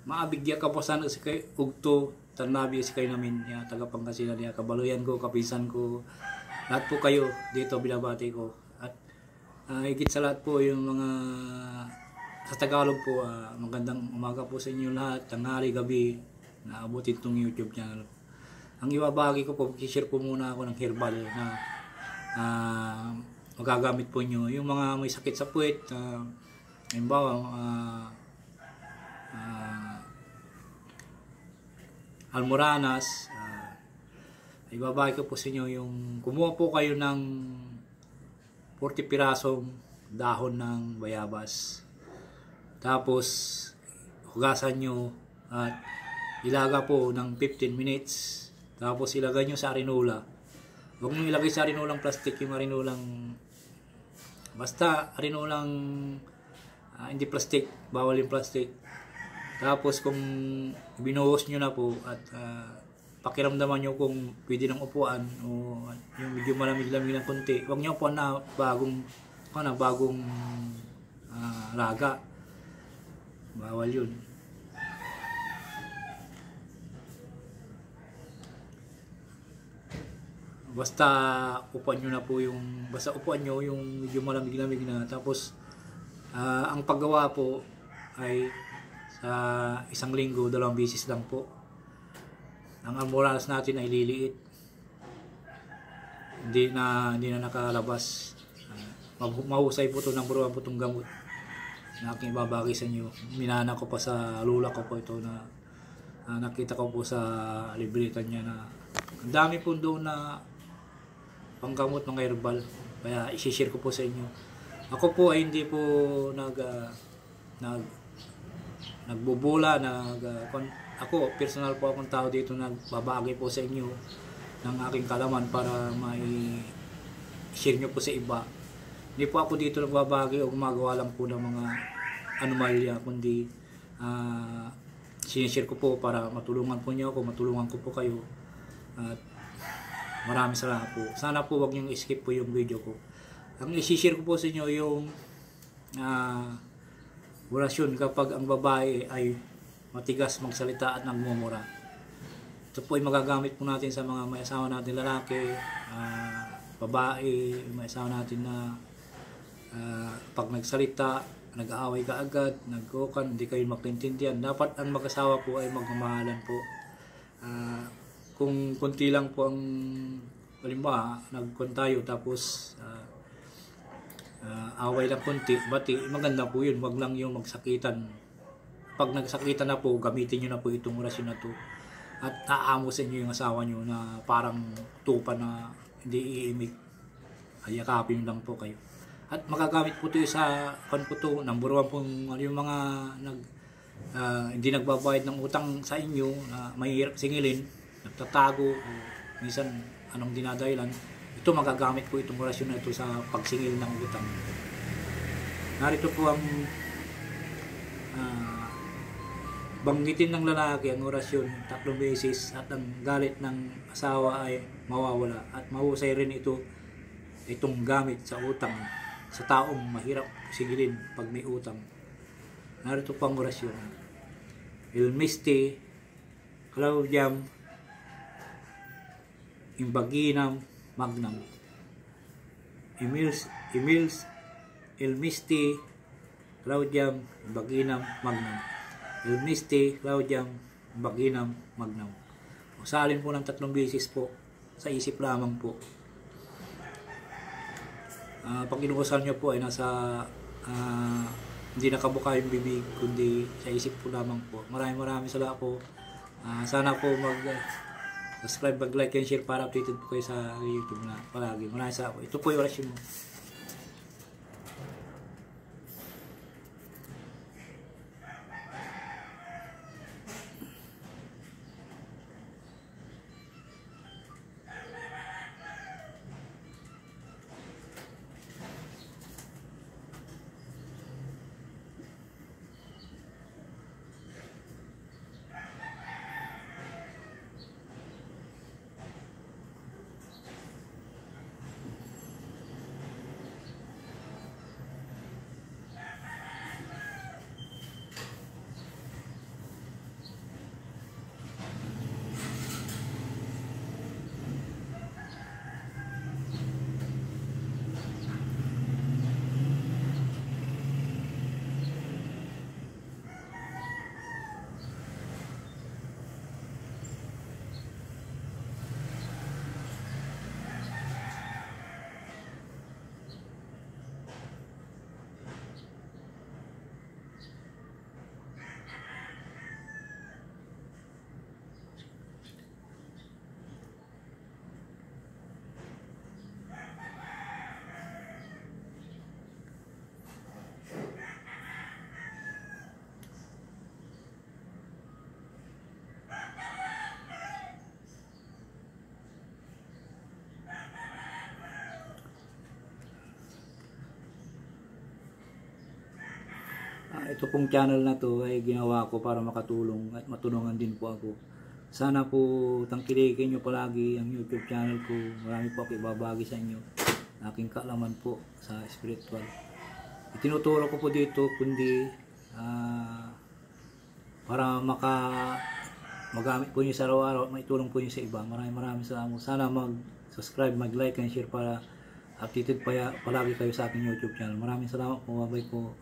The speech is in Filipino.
Maabigya ka po sana si kay ugto tanabi si kayo namin ya taga Pangasinan ya kabaluyan ko kapisan ko lahat po kayo dito binabati ko at higit sa lahat po yung mga sa Tagalog po magandang umaga po sa inyo lahat, tanghali, gabi na abutin tong YouTube channel. Ang ibabagi ko po, i-share po muna ako ng herbal na magagamit po nyo yung mga may sakit sa puwet, halimbawa almoranas, ibabagi ko po sa inyo yung kumuha po kayo ng 40 pirasong dahon ng bayabas, tapos hugasan nyo at ilaga po ng 15 minutes, tapos ilagay nyo sa arinola. Huwag nyo ilagay sa arinolang plastic, yung arinolang basta arinolang hindi plastic, bawal yung plastic. Tapos kung binuhos nyo na po at pakiramdaman nyo kung pwede ng upuan o yung medyo malamig-lamig ng konti, huwag nyo po na bagong laga, bawal yun. Basta upuan nyo na po yung medyo malamig-lamig na. Tapos ang paggawa po ay sa isang linggo, 2 beses lang po. Ang almoranas natin ay liliit, hindi na nakalabas. Mahusay po ito, number 1 po itong gamot na aking ibabagi sa inyo. Minana ko pa sa lula ko po ito na nakita ko po sa libritan niya na ang dami po doon na panggamot ng herbal, kaya i-share ko po sa inyo. Ako po ay hindi po nagbubula, ako personal po akong tao dito, nagbabagay po sa inyo ng aking kalaman para may share nyo po sa iba. Hindi po ako dito nagbabagay o gumagawa lang po ng mga anomalya, kundi sinishare ko po para matulungan po nyo ako, matulungan ko po kayo. At maraming salamat po. Sana po wag nyo i-skip po yung video ko. Ang i-share ko po sa inyo yung orasyon kapag ang babae ay matigas magsalita at nagmumura. Ito po ay magagamit po natin sa mga may asawa natin lalaki, babae, may asawa natin na pag nagsalita, nag-aaway ka agad, nagkukan, hindi kayo magkaintindihan. Dapat ang mag-asawa po ay magmamahalan po. Kung kunti lang po ang halimbawa, nagkun tayo tapos away lang kunti, bati, maganda po yun, wag lang yung magsakitan. Pag nagsakitan na po, gamitin nyo na po itong orasyon na to at aamusin nyo yung asawa nyo na parang tupa na hindi iimik, hayakapin lang po kayo. At magagamit po ito sa number 1 pong yung mga hindi nagbabayad ng utang sa inyo, na mahirap singilin, nagtatago, minsan anong dinadahilan, ito magagamit po itong orasyon na ito sa pagsingil ng utang. Narito po ang banggitin ng lalaki ang orasyon 3 beses at ang galit ng asawa ay mawawala, at mahusay rin itong gamit sa utang sa taong mahirap singilin pag may utang. Narito po ang orasyon: Il Misti Claudiam Imbaginam Magnam. Il Misti Claudiam Imbaginam Magnam. Il Misti Claudiam Imbaginam Magnam. Usalin po ng 3 beses po, sa isip lamang po. Pag inuusal nyo po ay nasa hindi nakabuka yung bibig, kundi sa isip po lamang po. Maraming salamat po. Sana po subscribe, mag-like and share para updated po kayo sa YouTube na palagi. Maraming salamat po. Ito po yung orasyon mo. ito pong channel na to ay ginawa ko para makatulong at matulungan din po ako. Sana po tangkilikin nyo palagi ang YouTube channel ko. Marami po ako ibabagi sa inyo. Aking kaalaman po sa spiritual. Itinuturo ko po dito kundi para magamit po nyo sa araw-araw at maitulong po nyo sa iba. Maraming salamat. Sana mag-subscribe, mag-like and share para updated palagi kayo sa aking YouTube channel. Maraming salamat po. Bye po.